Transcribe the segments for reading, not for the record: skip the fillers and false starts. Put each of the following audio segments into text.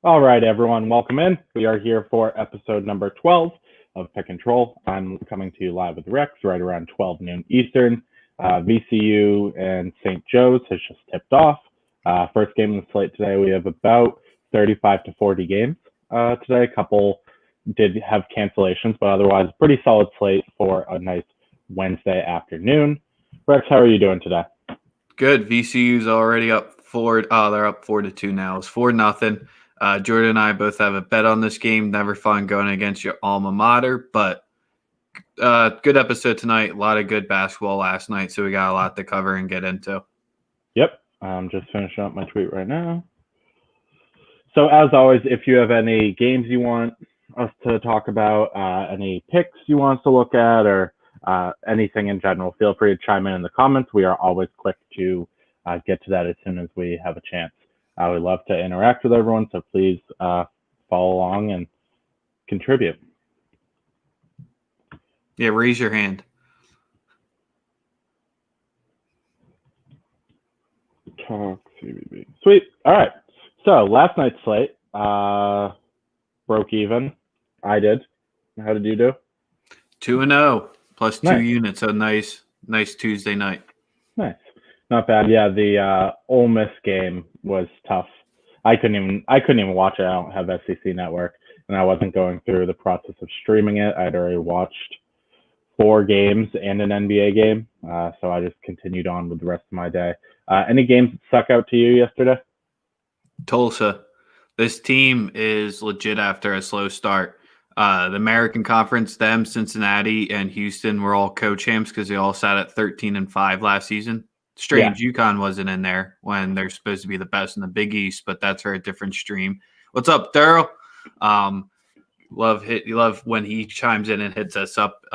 All right, everyone, welcome in. We are here for episode number 12 of Pick and Troll. I'm coming to you live with Rex right around 12 noon Eastern. VCU and St. Joe's has just tipped off. First game of the slate today, we have about 35 to 40 games today. A couple did have cancellations, but otherwise, pretty solid slate for a nice Wednesday afternoon. Rex, how are you doing today? Good. VCU's already up four. Oh, they're up 4-2 now. It's 4-0. Jordan and I both have a bet on this game. Never fun going against your alma mater, but good episode tonight. A lot of good basketball last night, so we got a lot to cover and get into. Yep, I'm just finishing up my tweet right now. So as always, if you have any games you want us to talk about, any picks you want us to look at, or anything in general, feel free to chime in the comments. We are always quick to get to that as soon as we have a chance. We love to interact with everyone, so please follow along and contribute. Yeah, raise your hand. Talk CBB. Sweet. All right. So last night's slate broke even. I did. How did you do? 2-0 plus Nice. 2 units. A nice Tuesday night. Nice. Not bad. Yeah, the Ole Miss game was tough. I couldn't even watch it. I don't have SEC Network, and I wasn't going through the process of streaming it. I'd already watched 4 games and an NBA game, so I just continued on with the rest of my day. Any games that stuck out to you yesterday? Tulsa. This team is legit after a slow start. The American Conference, them, Cincinnati, and Houston were all co-champs because they all sat at 13-5 last season. Strange, UConn wasn't in there when they're supposed to be the best in the Big East, but that's for a different stream. What's up, Daryl? Love when he chimes in and hits us up.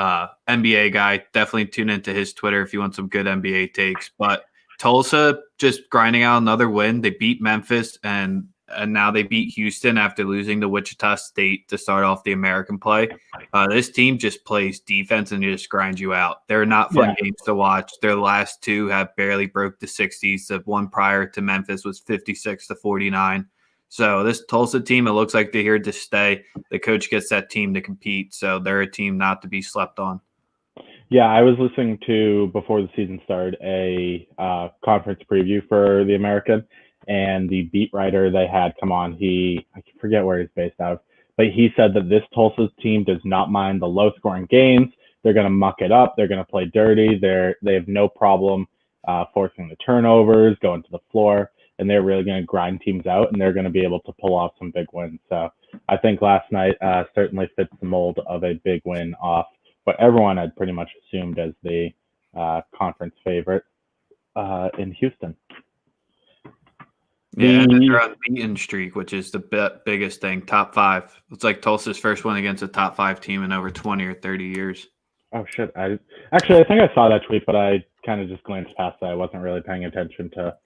NBA guy, definitely tune into his Twitter if you want some good NBA takes. But Tulsa just grinding out another win. They beat Memphis and now they beat Houston after losing to Wichita State to start off the American play. This team just plays defense and just grinds you out. They're not fun games to watch. Their last 2 have barely broke the 60s. The one prior to Memphis was 56-49. So this Tulsa team, it looks like they're here to stay. The coach gets that team to compete, so they're a team not to be slept on. Yeah, I was listening to, before the season started, a conference preview for the American, and the beat writer they had come on, I forget where he's based out of, but he said that this Tulsa team does not mind the low-scoring games. They're going to muck it up. They're going to play dirty. They have no problem forcing the turnovers, going to the floor, and they're really going to grind teams out, and they're going to be able to pull off some big wins. So I think last night certainly fits the mold of a big win off what everyone had pretty much assumed as the conference favorite in Houston. Yeah, and they're unbeaten streak, which is the biggest thing. Top 5. It's like Tulsa's first one against a top 5 team in over 20 or 30 years. Oh, shit. I think I saw that tweet, but I kind of just glanced past that. I wasn't really paying attention to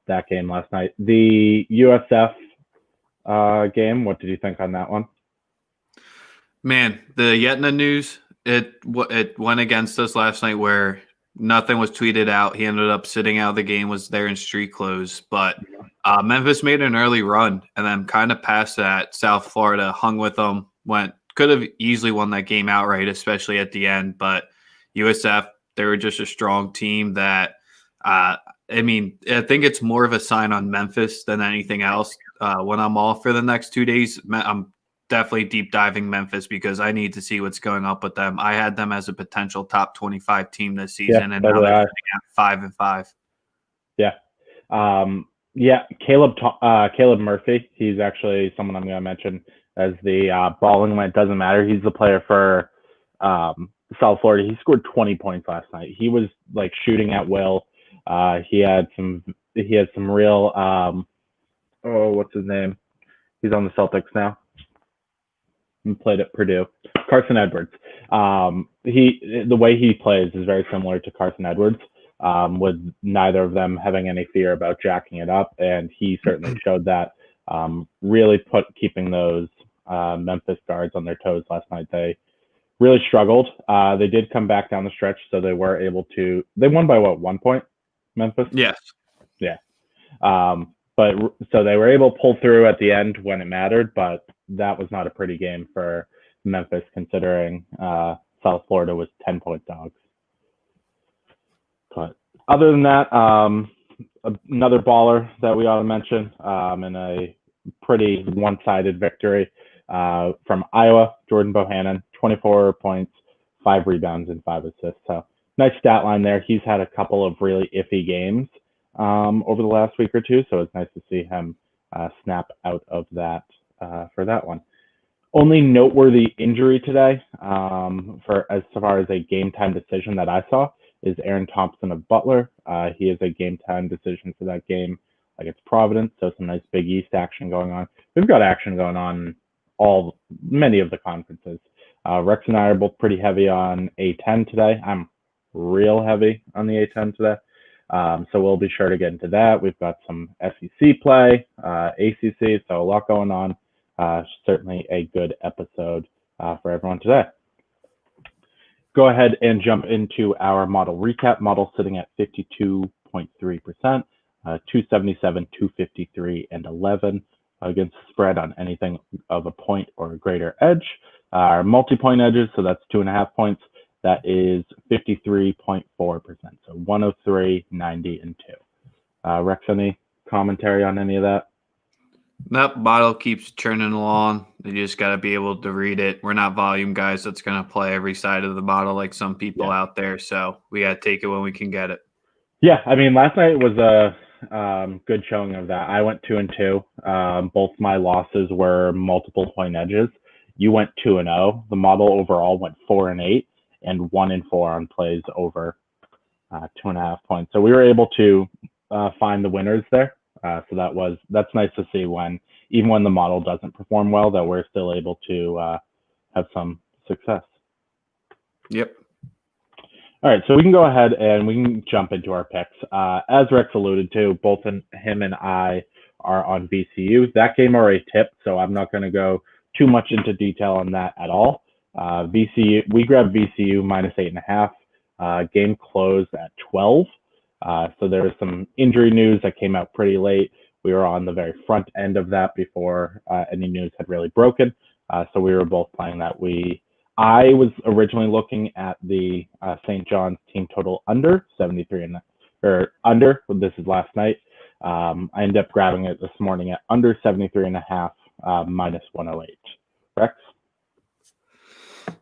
that game last night. The USF game, what did you think on that one? Man, the Yetna news, it went against us last night where nothing was tweeted out. He ended up sitting out. The game was there in street clothes. But Memphis made an early run and then kind of past that. South Florida hung with them, could have easily won that game outright, especially at the end. But USF, they were just a strong team that, I think it's more of a sign on Memphis than anything else. When I'm off for the next 2 days, I'm definitely deep diving Memphis because I need to see what's going up with them. I had them as a potential top 25 team this season, and now they're sitting at 5-5. Yeah. Caleb Murphy. He's actually someone I'm going to mention as the balling when it doesn't matter. He's the player for South Florida. He scored 20 points last night. He was like shooting at will. He had some real what's his name? He's on the Celtics now. He played at Purdue. Carson Edwards. The way he plays is very similar to Carson Edwards, with neither of them having any fear about jacking it up, and he certainly showed that. Really keeping those Memphis guards on their toes last night. They really struggled. They did come back down the stretch, so they were able to. They won by what, 1 point? Memphis? Yes. Yeah. but so they were able to pull through at the end when it mattered, but that was not a pretty game for Memphis considering South Florida was 10-point dogs. But other than that, another baller that we ought to mention in a pretty one-sided victory from Iowa, Jordan Bohannon, 24 points, 5 rebounds, and 5 assists. So nice stat line there. He's had a couple of really iffy games over the last week or two, so it's nice to see him snap out of that for that one. Only noteworthy injury today, for as far as a game time decision that I saw, is Aaron Thompson of Butler. He is a game time decision for that game against Providence, so some nice Big East action going on. We've got action going on many of the conferences. Rex and I are both pretty heavy on A10 today. I'm real heavy on the A10 today. So we'll be sure to get into that. We've got some SEC play, ACC, so a lot going on. Certainly a good episode for everyone today. Go ahead and jump into our model recap. Model sitting at 52.3%, 277, 253, and 11 against the spread on anything of a point or a greater edge. Our multi-point edges, so that's 2.5 points. That is 53.4%. So 103, 90, and 2. Rex, any commentary on any of that? That model keeps churning along. You just got to be able to read it. We're not volume guys that's going to play every side of the model like some people out there. So we got to take it when we can get it. Yeah, I mean, last night was a good showing of that. I went 2-2. Both my losses were multiple point edges. You went 2-0. The model overall went 4-8 and 1-4 on plays over 2.5 points. So we were able to find the winners there. So that's nice to see even when the model doesn't perform well, that we're still able to have some success. Yep. All right, so we can go ahead and we can jump into our picks. As Rex alluded to, both him and I are on VCU. That game already tipped, so I'm not going to go too much into detail on that at all. VCU, we grabbed VCU minus 8.5. Game closed at 12. So there was some injury news that came out pretty late. We were on the very front end of that before any news had really broken. So we were both playing that. I was originally looking at the St. John's team total under 73 or under. This is last night. I ended up grabbing it this morning at under 73.5 minus 108. Rex?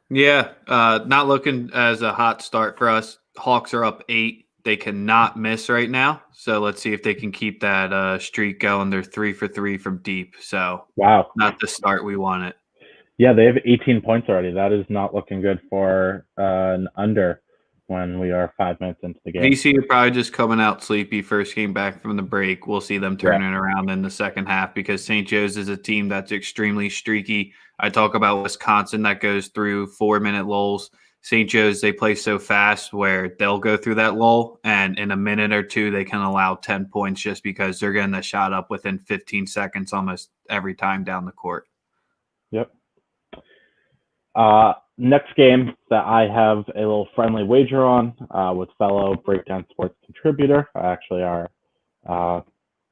Yeah, not looking as a hot start for us. Hawks are up 8. They cannot miss right now. So let's see if they can keep that streak going. They're 3 for 3 from deep. So wow, not the start we wanted. Yeah, they have 18 points already. That is not looking good for an under when we are 5 minutes into the game. VC are probably just coming out sleepy first game back from the break. We'll see them turning around in the second half because St. Joe's is a team that's extremely streaky. I talk about Wisconsin that goes through 4-minute lulls. St. Joe's, they play so fast where they'll go through that lull, and in a minute or two, they can allow 10 points just because they're getting the shot up within 15 seconds almost every time down the court. Yep. Next game that I have a little friendly wager on with fellow Breakdown Sports contributor, actually our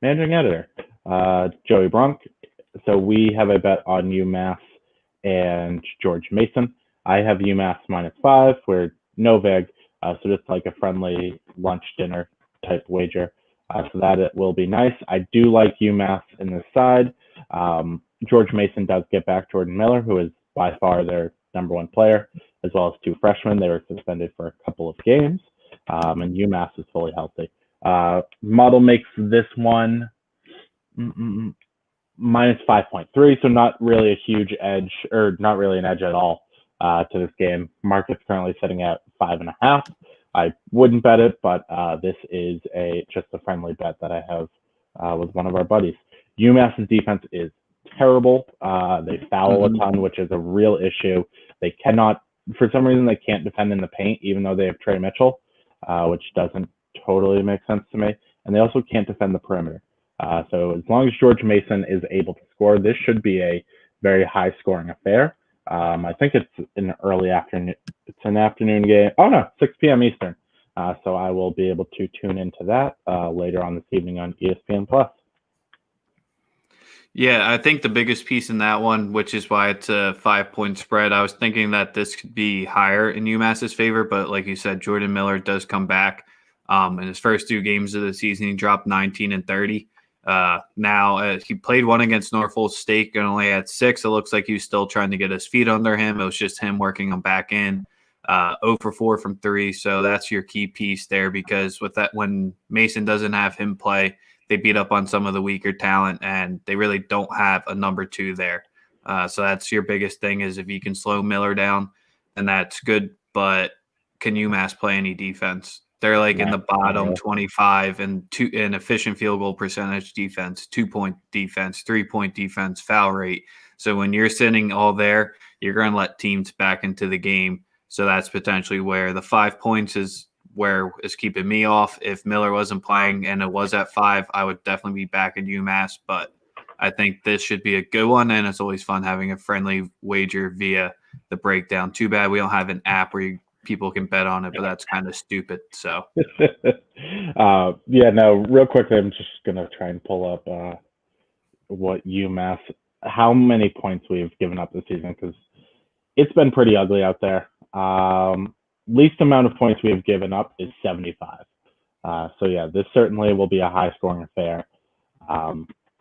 managing editor, Joey Brunk. So we have a bet on UMass and George Mason. I have UMass -5. We're no vig, so just like a friendly lunch dinner type wager. So that it will be nice. I do like UMass in this side. George Mason does get back Jordan Miller, who is by far their #1 player, as well as 2 freshmen. They were suspended for a couple of games, and UMass is fully healthy. Model makes this one -5.3, so not really a huge edge, or not really an edge at all to this game. Market's currently sitting at 5.5. I wouldn't bet it, but this is just a friendly bet that I have with one of our buddies. UMass's defense is terrible. They foul a ton, which is a real issue. They cannot, for some reason, they can't defend in the paint, even though they have Trey Mitchell, which doesn't totally make sense to me. And they also can't defend the perimeter. So as long as George Mason is able to score, this should be a very high-scoring affair. I think it's an early afternoon. It's an afternoon game. Oh, no, 6 p.m. Eastern. So I will be able to tune into that later on this evening on ESPN+. Yeah, I think the biggest piece in that one, which is why it's a 5-point spread, I was thinking that this could be higher in UMass's favor, but like you said, Jordan Miller does come back. In his first 2 games of the season, he dropped 19 and 30. Now, he played one against Norfolk State and only had 6. It looks like he was still trying to get his feet under him. It was just him working him back in. 0 for 4 from 3. So that's your key piece there, because with that, when Mason doesn't have him play, they beat up on some of the weaker talent, and they really don't have a number 2 there. So that's your biggest thing, is if you can slow Miller down, and that's good. But can UMass play any defense? They're like in the bottom 25 and in efficient field goal percentage defense, 2-point defense, 3-point defense, foul rate. So when you're sitting all there, you're going to let teams back into the game. So that's potentially where the 5 points is keeping me off. If Miller wasn't playing and it was at 5, I would definitely be back in UMass. But I think this should be a good one, and it's always fun having a friendly wager via the breakdown. Too bad we don't have an app where people can bet on it, but that's kind of stupid. So, yeah, no, real quickly, I'm just gonna try and pull up how many points we've given up this season, because it's been pretty ugly out there. Least amount of points we have given up is 75. So yeah, this certainly will be a high scoring affair.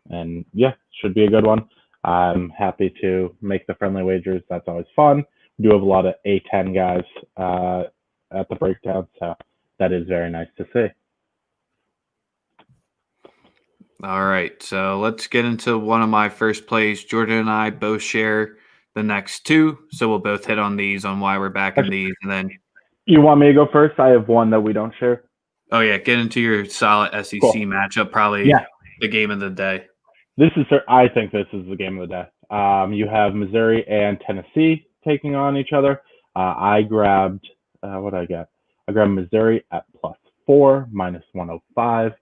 And yeah, should be a good one. I'm happy to make the friendly wagers. That's always fun. We do have a lot of A10 guys at the breakdown, so that is very nice to see. All right, so let's get into one of my first plays. Jordan and I both share the next 2, so we'll both hit on these, on why we're back in these, and then. You want me to go first? I have one that we don't share. Oh yeah, get into your solid SEC matchup. Probably the game of the day. I think this is the game of the day. You have Missouri and Tennessee taking on each other. I grabbed what did I get? I grabbed Missouri at +4, -105.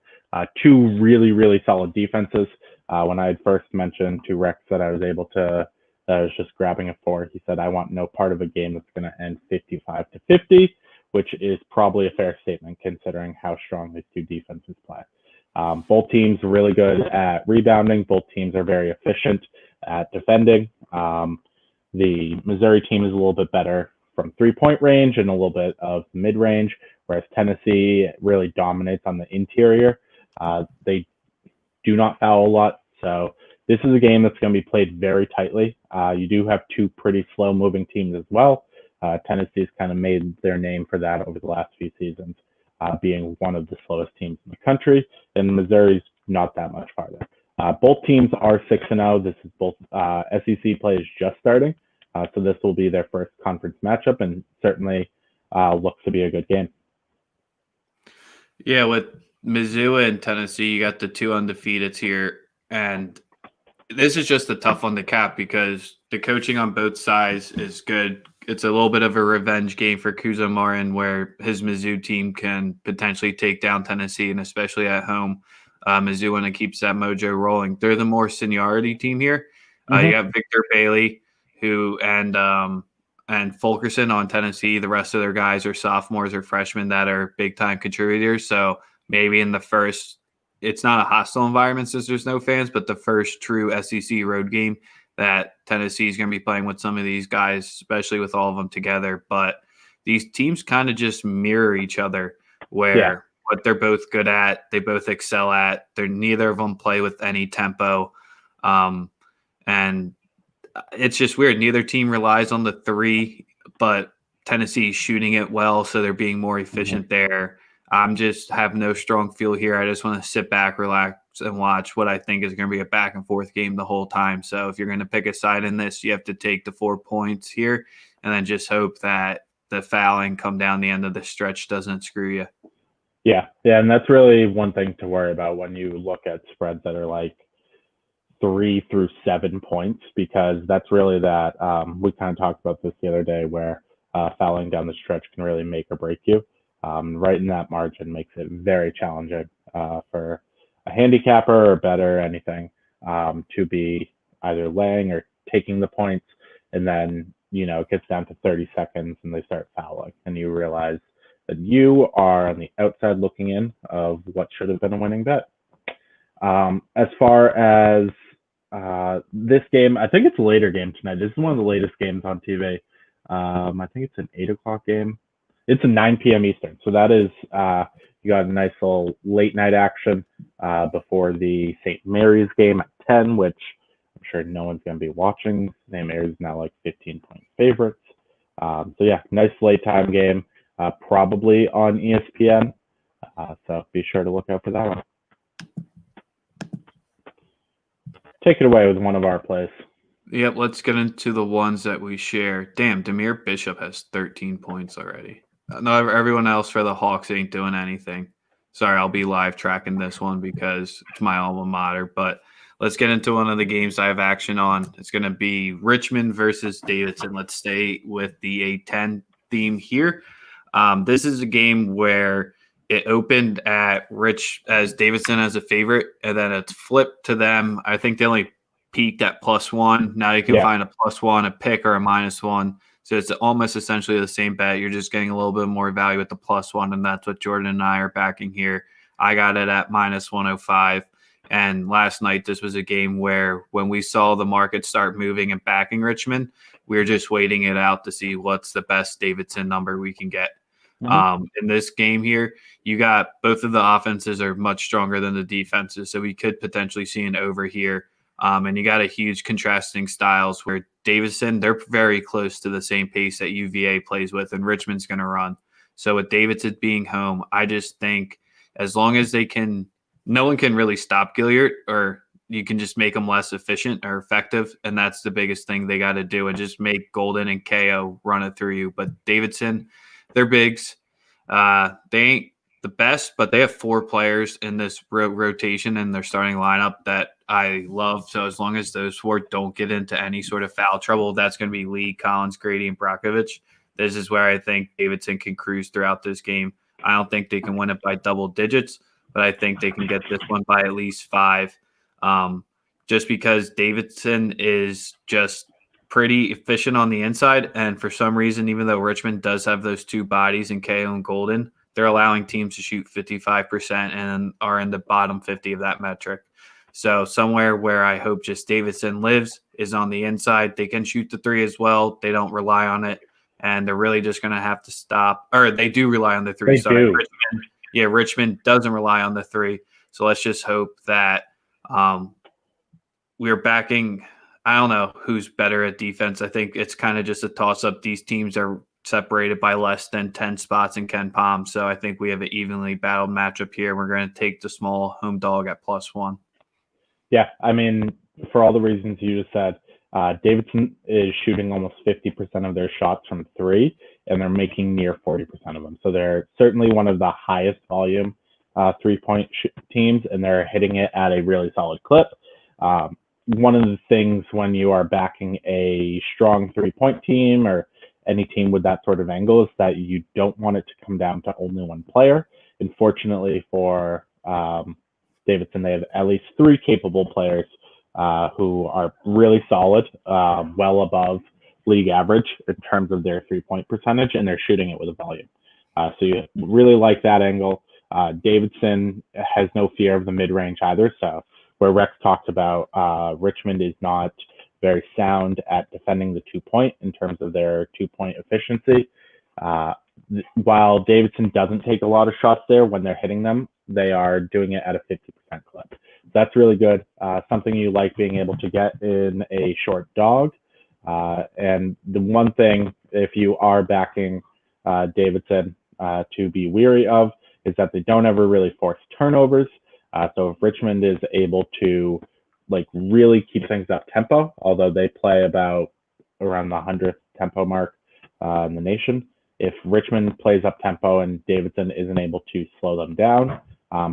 2 really, really solid defenses. When I had first mentioned to Rex that I was just grabbing a 4, he said, I want no part of a game that's going to end 55-50, which is probably a fair statement considering how strong these 2 defenses play. Both teams are really good at rebounding. Both teams are very efficient at defending. The Missouri team is a little bit better from 3-point range and a little bit of mid-range, whereas Tennessee really dominates on the interior. They do not foul a lot, so this is a game that's going to be played very tightly. You do have 2 pretty slow-moving teams as well. Tennessee's kind of made their name for that over the last few seasons, being one of the slowest teams in the country, and Missouri's not that much farther. Both teams are 6-0. This is both SEC play is just starting, so this will be their first conference matchup, and certainly looks to be a good game. Yeah, with Missouri and Tennessee, you got the 2 undefeateds here, and this is just a tough one to cap because the coaching on both sides is good. It's a little bit of a revenge game for Cuzo Martin, where his Mizzou team can potentially take down Tennessee, and especially at home, Mizzou want to keep that mojo rolling. They're the more seniority team here. You got Victor Bailey, and Fulkerson on Tennessee. The rest of their guys are sophomores or freshmen that are big-time contributors. So maybe in the first, it's not a hostile environment since there's no fans, but the first true SEC road game that Tennessee is going to be playing with some of these guys, especially with all of them together. But these teams kind of just mirror each other, where what they're both good at, they both excel at. Neither of them play with any tempo. And it's just weird. Neither team relies on the 3, but Tennessee's shooting it well, so they're being more efficient there. I'm just have no strong feel here. I just want to sit back, relax, and watch what I think is going to be a back and forth game the whole time. So if you're going to pick a side in this, you have to take the 4 points here and then just hope that the fouling come down the end of the stretch doesn't screw you. Yeah, and that's really one thing to worry about when you look at spreads that are like 3 through 7 points, because that's really that we kind of talked about this the other day, where fouling down the stretch can really make or break you. Right in that margin makes it very challenging for a handicapper or better anything to be either laying or taking the points, and then it gets down to 30 seconds and they start fouling, and you realize that you are on the outside looking in of what should have been a winning bet. As far as This game, I think it's a later game tonight. This is one of the latest games on TV. I think it's an 8 o'clock game. It's a 9 p.m. Eastern. So that is, you got a nice little late night action before the St. Mary's game at 10, which I'm sure no one's going to be watching. St. Mary's is now like 15-point favorites. So yeah, nice late time game, probably on ESPN. So be sure to look out for that one. Take it away with one of our plays. Yep, let's get into the ones that we share. Damn, Demir Bishop has 13 points already. No, everyone else for the Hawks ain't doing anything. Sorry, I'll be live tracking this one because it's my alma mater. But let's get into one of the games I have action on. It's going to be Richmond versus Davidson. Let's stay with the A10 theme here. This is a game where it opened at as Davidson as a favorite, and then it's flipped to them. I think they only peaked at +1. Now you can find a +1, a pick, or a -1. So it's almost essentially the same bet. You're just getting a little bit more value at the +1, and that's what Jordan and I are backing here. I got it at -105. And last night, this was a game where when we saw the market start moving and backing Richmond, we were just waiting it out to see what's the best Davidson number we can get. In this game here, you got both of the offenses are much stronger than the defenses, so we could potentially see an over here. And you got a huge contrasting styles where Davidson, they're very close to the same pace that UVA plays with, and Richmond's going to run. So with Davidson being home, I just think as long as they can, no one can really stop Gilliard, or you can just make them less efficient or effective. And that's the biggest thing they got to do, and just make Golden and KO run it through you. But Davidson, they're bigs. They ain't the best, but they have 4 players in this rotation in their starting lineup that I love. So as long as those 4 don't get into any sort of foul trouble, that's going to be Lee, Collins, Grady, and Brakovich. This is where I think Davidson can cruise throughout this game. I don't think they can win it by double digits, but I think they can get this one by at least 5. Just because Davidson is just pretty efficient on the inside. And for some reason, even though Richmond does have those 2 bodies in KO and Golden, they're allowing teams to shoot 55% and are in the bottom 50 of that metric. So somewhere where I hope just Davidson lives is on the inside. They can shoot the 3 as well. They don't rely on it. And they're really just going to have to stop. Or they do rely on the 3. Sorry, Richmond doesn't rely on the 3. So let's just hope that we're backing – I don't know who's better at defense. I think it's kind of just a toss-up. These teams are separated by less than 10 spots in KenPom. So I think we have an evenly battled matchup here. We're going to take the small home dog at +1. Yeah, I mean, for all the reasons you just said, Davidson is shooting almost 50% of their shots from 3, and they're making near 40% of them. So they're certainly one of the highest volume 3-point teams, and they're hitting it at a really solid clip. One of the things when you are backing a strong 3-point team or any team with that sort of angle is that you don't want it to come down to only one player. And fortunately for Davidson, they have at least 3 capable players who are really solid, well above league average in terms of their 3-point percentage, and they're shooting it with a volume. So you really like that angle. Davidson has no fear of the mid-range either. So where Rex talked about Richmond is not very sound at defending the 2-point in terms of their 2-point efficiency. While Davidson doesn't take a lot of shots there when they're hitting them, they are doing it at a 50% clip. That's really good. Something you like being able to get in a short dog. And the one thing, if you are backing Davidson to be weary of, is that they don't ever really force turnovers. So if Richmond is able to really keep things up tempo, although they play about around the 100th tempo mark in the nation, if Richmond plays up tempo and Davidson isn't able to slow them down,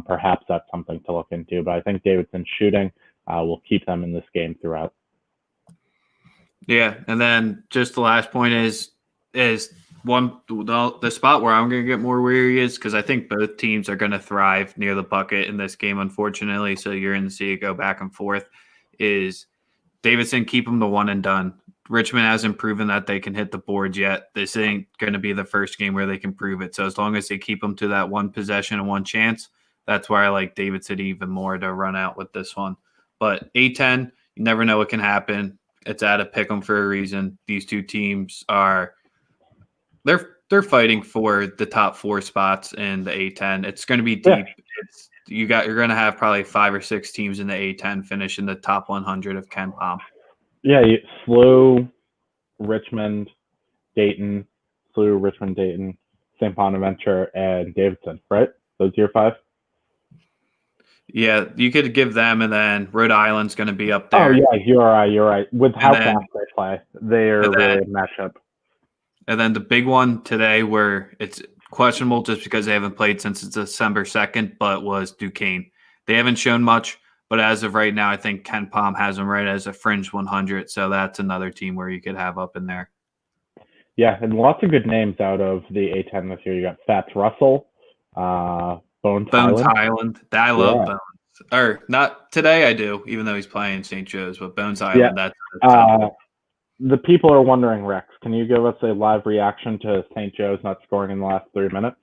perhaps that's something to look into. But I think Davidson's shooting will keep them in this game throughout. Yeah, and then just the last point is the spot where I'm going to get more weary is because I think both teams are going to thrive near the bucket in this game, unfortunately. So you're going to see it go back and forth. Is Davidson keep them to 1 and done? Richmond hasn't proven that they can hit the boards yet. This ain't going to be the first game where they can prove it. So as long as they keep them to that 1 possession and 1 chance, that's where I like Davidson even more to run out with this one. But A10, You never know what can happen. It's at a pick 'em for a reason. These two teams are they're fighting for the top 4 spots in the A10. It's going to be deep. Yeah. You're going to have probably 5 or 6 teams in the A10 finish in the top 100 of Ken Palm. Yeah, SLU, Richmond, Dayton, St. Bonaventure, and Davidson, right? Those are your 5? Yeah, you could give them, and then Rhode Island's going to be up there. Oh, yeah, you're right. With how fast they play, they're really a matchup. And then the big one today where it's questionable just because they haven't played since December 2nd, but was Duquesne. They haven't shown much, but as of right now, I think Ken Palm has them right as a fringe 100, so that's another team where you could have up in there. Yeah, and lots of good names out of the A10 this year. You got Fats Russell, Bones Highland. I love Bones. Or not today, I do, even though he's playing St. Joe's, but Bones Highland, that's the people are wondering, Rex, can you give us a live reaction to St. Joe's not scoring in the last 3 minutes?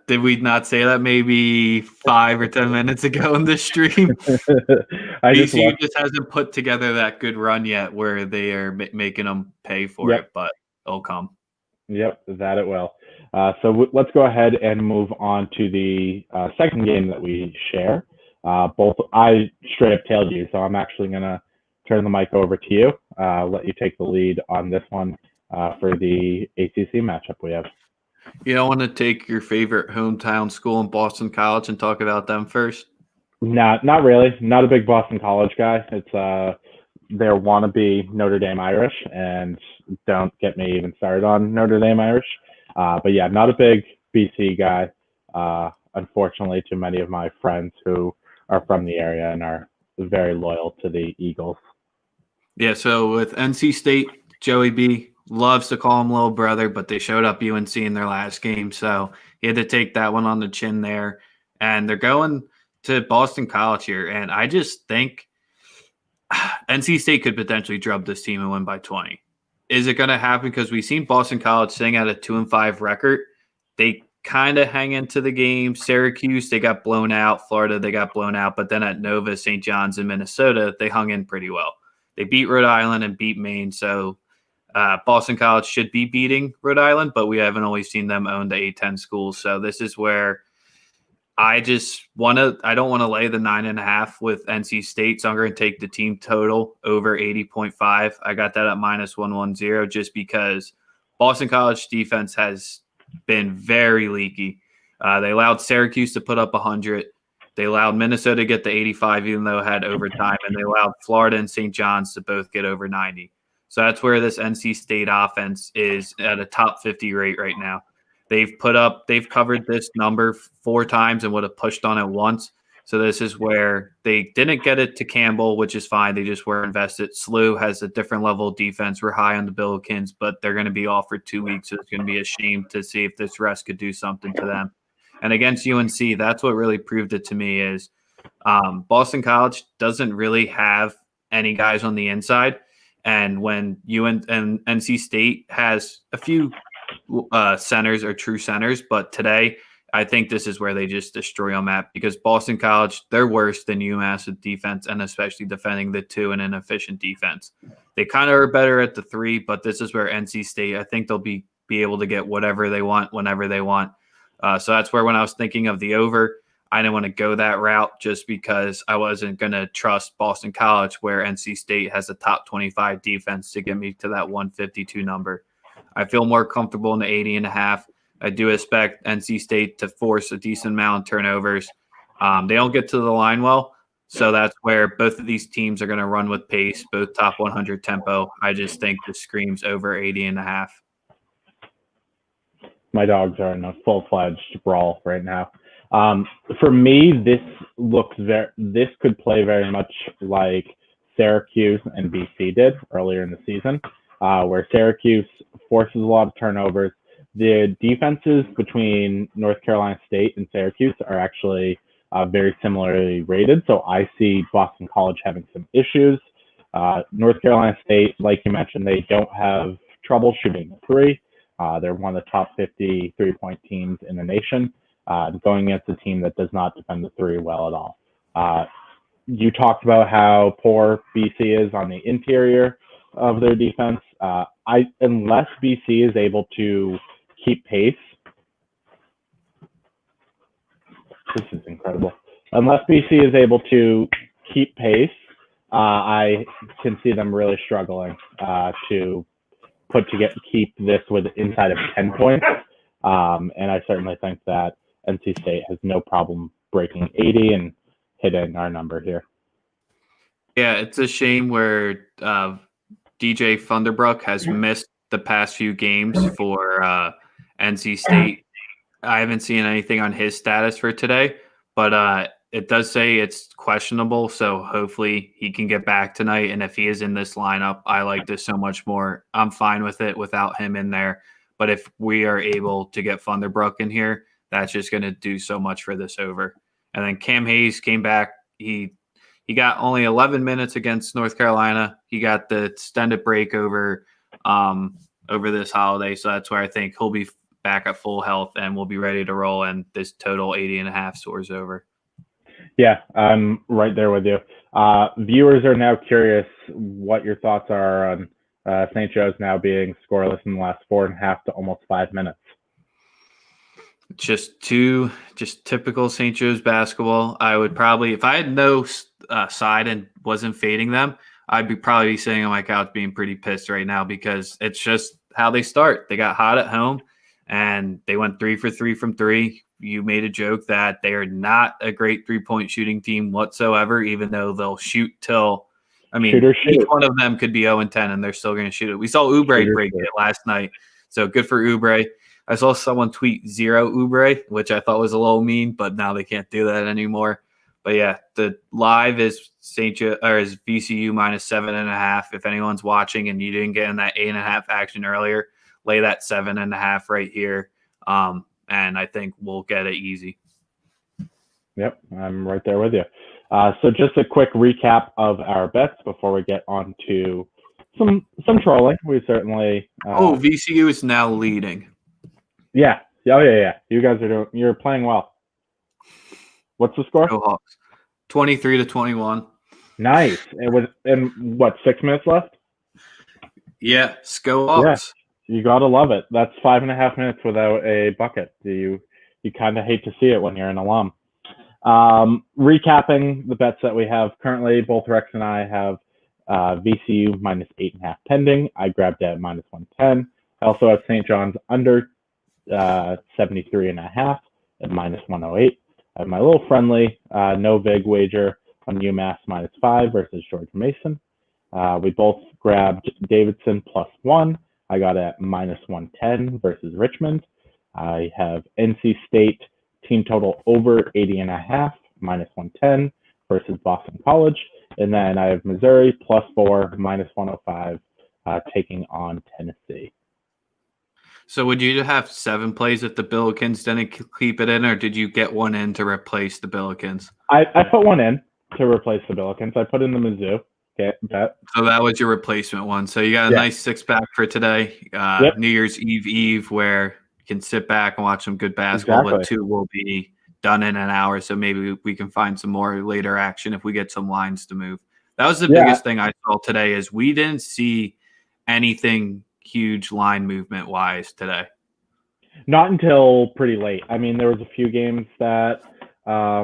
Did we not say that maybe 5 or 10 minutes ago in this stream? BCU just hasn't put together that good run yet where they are making them pay for it, but it'll come. Yep, that it will. So let's go ahead and move on to the second game that we share. I straight up tailed you, so I'm actually going to turn the mic over to you, let you take the lead on this one for the ACC matchup we have. You don't want to take your favorite hometown school in Boston College and talk about them first? Not really. Not a big Boston College guy. It's their wannabe Notre Dame Irish, and don't get me even started on Notre Dame Irish. But yeah, not a big BC guy, unfortunately, to many of my friends who are from the area and are very loyal to the Eagles. Yeah, so with NC State, Joey B loves to call him little brother, but they showed up UNC in their last game, so he had to take that one on the chin there. And they're going to Boston College here, and I just think NC State could potentially drub this team and win by 20. Is it going to happen? Because we've seen Boston College sitting at a 2-5 record. They kind of hang into the game. Syracuse, they got blown out. Florida, they got blown out. But then at Nova, St. John's, and Minnesota, they hung in pretty well. They beat Rhode Island and beat Maine, so Boston College should be beating Rhode Island, but we haven't always seen them own the A10 schools. So this is where I don't want to lay the 9.5 with NC State, so I'm going to take the team total over 80.5. I got that at -110 just because Boston College defense has been very leaky. They allowed Syracuse to put up 100. They allowed Minnesota to get the 85, even though it had overtime, and they allowed Florida and St. John's to both get over 90. So that's where this NC State offense is at a top 50 rate right now. They've covered this number 4 times and would have pushed on it once. So this is where they didn't get it to Campbell, which is fine. They just were invested. SLU has a different level of defense. We're high on the Billikens, but they're going to be off for 2 weeks. So it's going to be a shame to see if this rest could do something to them. And against UNC, that's what really proved it to me is Boston College doesn't really have any guys on the inside. And when NC State has a few centers or true centers, but today I think this is where they just destroy them at because Boston College, they're worse than UMass with defense and especially defending the 2 and inefficient defense. They kind of are better at the 3, but this is where NC State, I think they'll be able to get whatever they want whenever they want. So that's where when I was thinking of the over, I didn't want to go that route just because I wasn't going to trust Boston College where NC State has a top 25 defense to get me to that 152 number. I feel more comfortable in the 80.5. I do expect NC State to force a decent amount of turnovers. They don't get to the line well, so that's where both of these teams are going to run with pace, both top 100 tempo. I just think this screams over 80.5. My dogs are in a full-fledged brawl right now. For me, this could play very much like Syracuse and BC did earlier in the season, where Syracuse forces a lot of turnovers. The defenses between North Carolina State and Syracuse are actually very similarly rated, so I see Boston College having some issues. North Carolina State, like you mentioned, they don't have trouble shooting the 3. They're one of the top 50 3-point teams in the nation, going against a team that does not defend the 3 well at all. You talked about how poor BC is on the interior of their defense. Unless BC is able to keep pace, this is incredible. Unless BC is able to keep pace, I can see them really struggling to keep this with inside of 10 points. And I certainly think that NC State has no problem breaking 80 and hitting our number here. Yeah, it's a shame where DJ Thunderbrook has missed the past few games for NC State. I haven't seen anything on his status for today, but it does say it's questionable, so hopefully he can get back tonight. And if he is in this lineup, I like this so much more. I'm fine with it without him in there. But if we are able to get Thunderbrook in here, that's just going to do so much for this over. And then Cam Hayes came back. He got only 11 minutes against North Carolina. He got the extended break over this holiday, so that's where I think he'll be back at full health and we'll be ready to roll. And this total 80.5 soars over. Yeah, I'm right there with you. Viewers are now curious what your thoughts are on St. Joe's now being scoreless in the last 4.5 to almost 5 minutes. Just typical St. Joe's basketball. I would probably, if I had no side and wasn't fading them, I'd probably be sitting on my couch being pretty pissed right now because it's just how they start. They got hot at home and they went 3 for 3 from 3. You made a joke that they are not a great 3-point shooting team whatsoever, even though they'll shoot till, each one of them could be 0-10 and they're still going to shoot it. We saw Oubre break it last night, so good for Oubre. I saw someone tweet 0 Oubre, which I thought was a little mean, but now they can't do that anymore. But yeah, the live is is VCU minus 7.5. If anyone's watching and you didn't get in that 8.5 action earlier, lay that 7.5 right here. And I think we'll get it easy. Yep, I'm right there with you. So just a quick recap of our bets before we get on to some trolling. We certainly VCU is now leading. Yeah. Yeah. You guys you're playing well. What's the score? Go Hawks. 23-21. Nice. It was in 6 minutes left? Yeah, Go Hawks. Yeah, you gotta love it. That's 5.5 minutes without a bucket. You kind of hate to see it when you're an alum. Recapping the bets that we have currently, both Rex and I have VCU minus 8.5 pending. I grabbed it at minus 110. I also have St. John's under 73.5 at minus 108. I have my little friendly no vig wager on UMass minus 5 versus George Mason. We both grabbed Davidson plus 1. I got it at minus 110 versus Richmond. I have NC State team total over 80.5 minus 110 versus Boston College. And then I have Missouri plus 4 minus 105 taking on Tennessee. So would you have 7 plays if the Billikens didn't keep it in, or did you get one in to replace the Billikens? I put one in to replace the Billikens. I put in the Mizzou bet. So that was your replacement one. So you got a nice 6-pack for today. New Year's Eve where you can sit back and watch some good basketball. Exactly. But 2 will be done in an hour, so maybe we can find some more later action if we get some lines to move. That was the biggest thing I saw today is we didn't see anything huge line movement wise today. Not until pretty late. I mean, there was a few games that I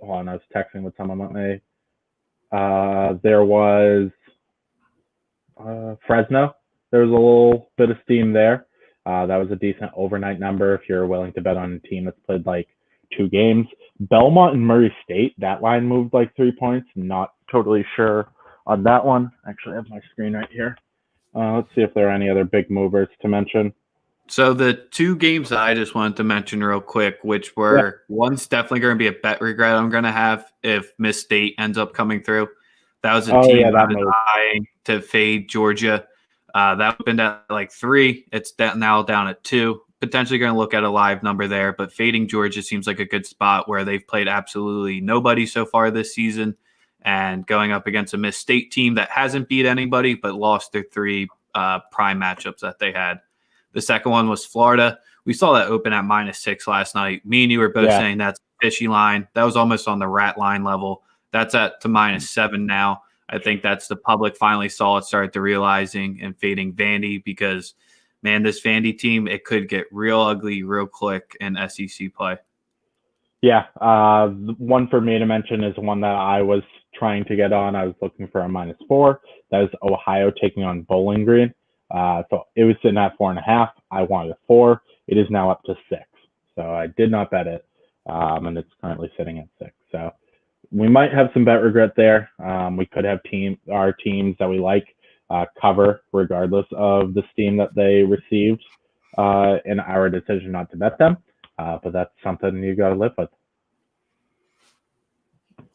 was texting with someone with me. There was Fresno. There was a little bit of steam there. That was a decent overnight number if you're willing to bet on a team that's played like 2 games. Belmont and Murray State, that line moved like 3 points. Not totally sure on that one. Actually, I have my screen right here. Let's see if there are any other big movers to mention. So the 2 games I just wanted to mention real quick, which were one's definitely going to be a bet regret I'm going to have if Miss State ends up coming through. That was a team I was eyeing to fade Georgia. That opened at like 3. It's now down at 2. Potentially going to look at a live number there, but fading Georgia seems like a good spot where they've played absolutely nobody so far this season. And going up against a Miss State team that hasn't beat anybody but lost their 3 prime matchups that they had. The second one was Florida. We saw that open at minus 6 last night. Me and you were both saying that's a fishy line. That was almost on the rat line level. That's at to -7 now. I think that's the public finally saw it, started to realizing and fading Vandy because, man, this Vandy team, it could get real ugly real quick in SEC play. Yeah, one for me to mention is one that I was trying to get on. I was looking for a -4. That was Ohio taking on Bowling Green. So it was sitting at 4.5. I wanted a 4. It is now up to 6. So I did not bet it, and it's currently sitting at 6. So we might have some bet regret there. We could have our teams that we like cover regardless of the steam that they received in our decision not to bet them. But that's something you got to live with.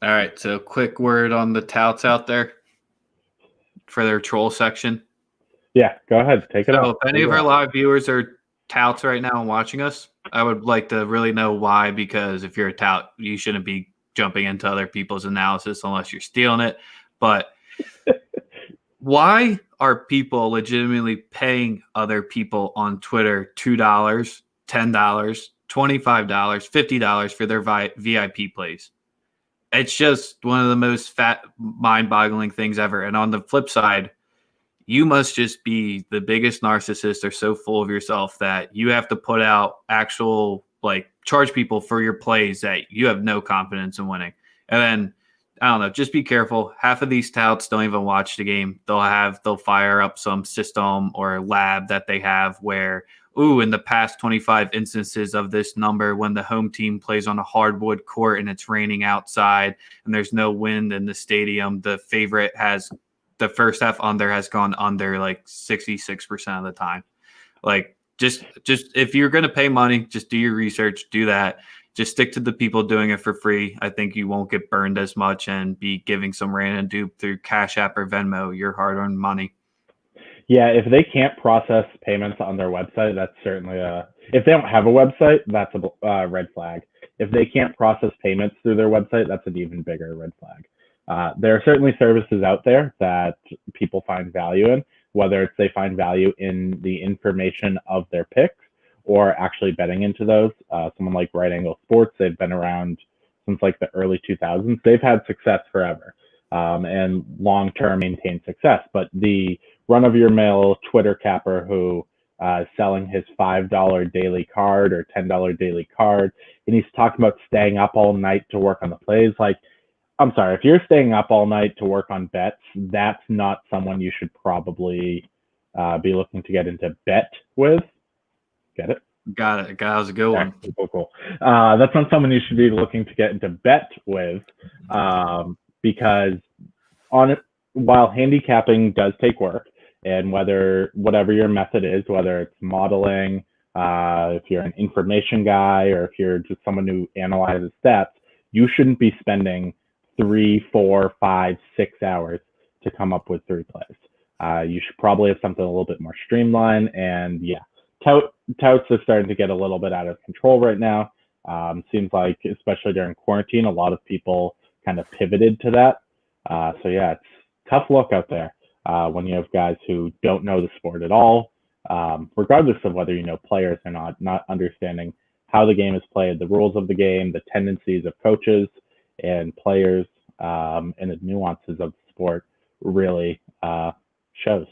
All right, so quick word on the touts out there for their troll section. Yeah, go ahead. Take it So off. if any of our live viewers are touts right now and watching us, I would like to really know why, because if you're a tout, you shouldn't be jumping into other people's analysis unless you're stealing it. But why are people legitimately paying other people on Twitter $2, $10, $25, $50 for their VIP plays? It's just one of the most mind-boggling things ever. And on the flip side, you must just be the biggest narcissist or so full of yourself that you have to put out actual, like, charge people for your plays that you have no confidence in winning. And then, I don't know, just be careful. Half of these touts don't even watch the game. They'll fire up some system or lab that they have where, in the past 25 instances of this number, when the home team plays on a hardwood court and it's raining outside and there's no wind in the stadium, the favorite has the first half under has gone under like 66% of the time. Like, just if you're going to pay money, just do your research, do that. Just stick to the people doing it for free. I think you won't get burned as much and be giving some random dupe through Cash App or Venmo your hard-earned money. Yeah, if they can't process payments on their website, that's certainly if they don't have a website, that's a red flag. If they can't process payments through their website, that's an even bigger red flag. There are certainly services out there that people find value in, whether it's they find value in the information of their picks or actually betting into those. Someone like Right Angle Sports, they've been around since like the early 2000s. They've had success forever and long-term maintained success. But the run-of-your-mill Twitter capper who is selling his $5 daily card or $10 daily card, and he's talking about staying up all night to work on the plays, like, I'm sorry, if you're staying up all night to work on bets, that's not someone you should probably be looking to get into bet with. Get it? Got it. That was a good one. Cool. That's not someone you should be looking to get into bet with because while handicapping does take work, and whatever your method is, whether it's modeling, if you're an information guy, or if you're just someone who analyzes stats, you shouldn't be spending 3, 4, 5, 6 hours to come up with 3 plays. You should probably have something a little bit more streamlined. And yeah, touts are starting to get a little bit out of control right now. Seems like, especially during quarantine, a lot of people kind of pivoted to that. So yeah, it's tough luck out there when you have guys who don't know the sport at all, regardless of whether you know players or not understanding how the game is played, the rules of the game, the tendencies of coaches and players, and the nuances of the sport really shows.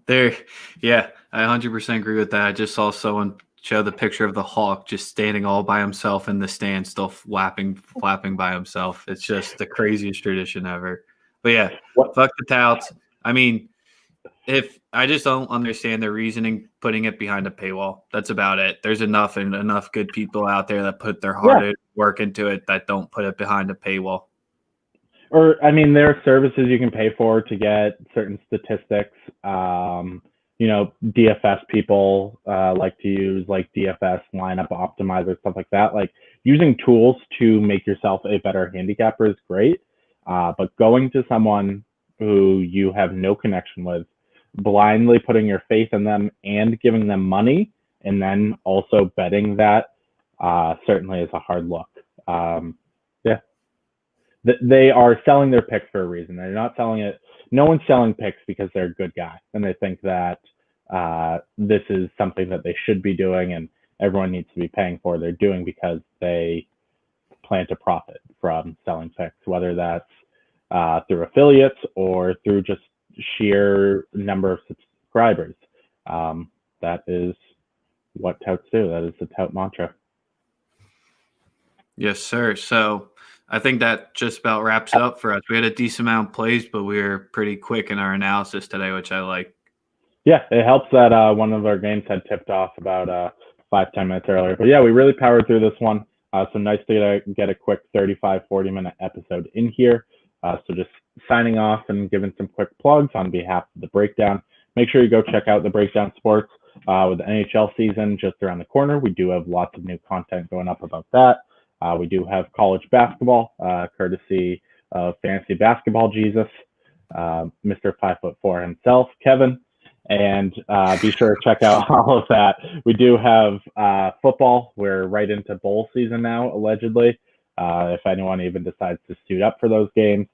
Yeah, I 100% agree with that. I just saw someone show the picture of the Hawk just standing all by himself in the stand, still flapping by himself. It's just the craziest tradition ever. But yeah, fuck the touts. I mean, if I just don't understand their reasoning putting it behind a paywall. That's about it. There's enough good people out there that put their hard work into it that don't put it behind a paywall. Or, I mean, there are services you can pay for to get certain statistics. DFS people like to use, like DFS lineup optimizer, stuff like that. Like, using tools to make yourself a better handicapper is great. But going to someone who you have no connection with, blindly putting your faith in them and giving them money, and then also betting that certainly is a hard look. They are selling their picks for a reason. They're not selling it. No one's selling picks because they're a good guy and they think that this is something that they should be doing and everyone needs to be paying for. They're doing because they plan to profit. from selling picks, whether that's through affiliates or through just sheer number of subscribers. That is what touts do. That is the tout mantra. Yes, sir. So I think that just about wraps up for us. We had a decent amount of plays, but we were pretty quick in our analysis today, which I like. Yeah, it helps that one of our games had tipped off about 5-10 minutes earlier. But yeah, we really powered through this one. So nice to get a quick 35-40-minute episode in here. So just signing off and giving some quick plugs on behalf of the Breakdown. Make sure you go check out the Breakdown Sports with the NHL season just around the corner. We do have lots of new content going up about that. We do have college basketball, courtesy of Fantasy Basketball Jesus, Mr. 5'4" himself, Kevin. And be sure to check out all of that. We do have football. We're right into bowl season now, allegedly, if anyone even decides to suit up for those games.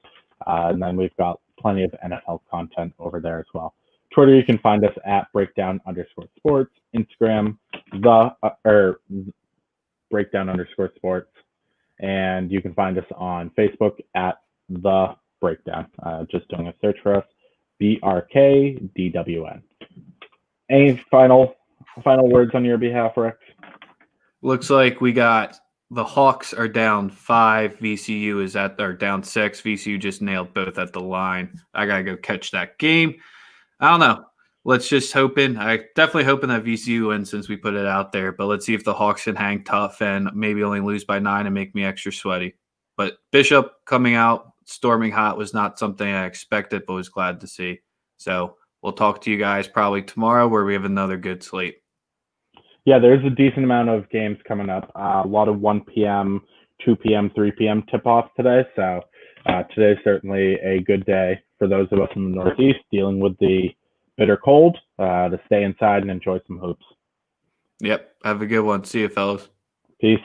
And then we've got plenty of NFL content over there as well. Twitter, you can find us at breakdown_sports. Instagram, breakdown_sports. And you can find us on Facebook at The Breakdown. Just doing a search for us, BRKDWN. Any final words on your behalf, Rex? Looks like we got the Hawks are down 5. VCU are down 6. VCU just nailed both at the line. I gotta go catch that game. I don't know. Let's just I definitely hoping that VCU wins since we put it out there. But let's see if the Hawks can hang tough and maybe only lose by 9 and make me extra sweaty. But Bishop coming out, storming hot was not something I expected, but was glad to see. So we'll talk to you guys probably tomorrow where we have another good slate. Yeah, there's a decent amount of games coming up. A lot of 1 p.m., 2 p.m., 3 p.m. tip-offs today. So today's certainly a good day for those of us in the Northeast dealing with the bitter cold to stay inside and enjoy some hoops. Yep. Have a good one. See you, fellas. Peace.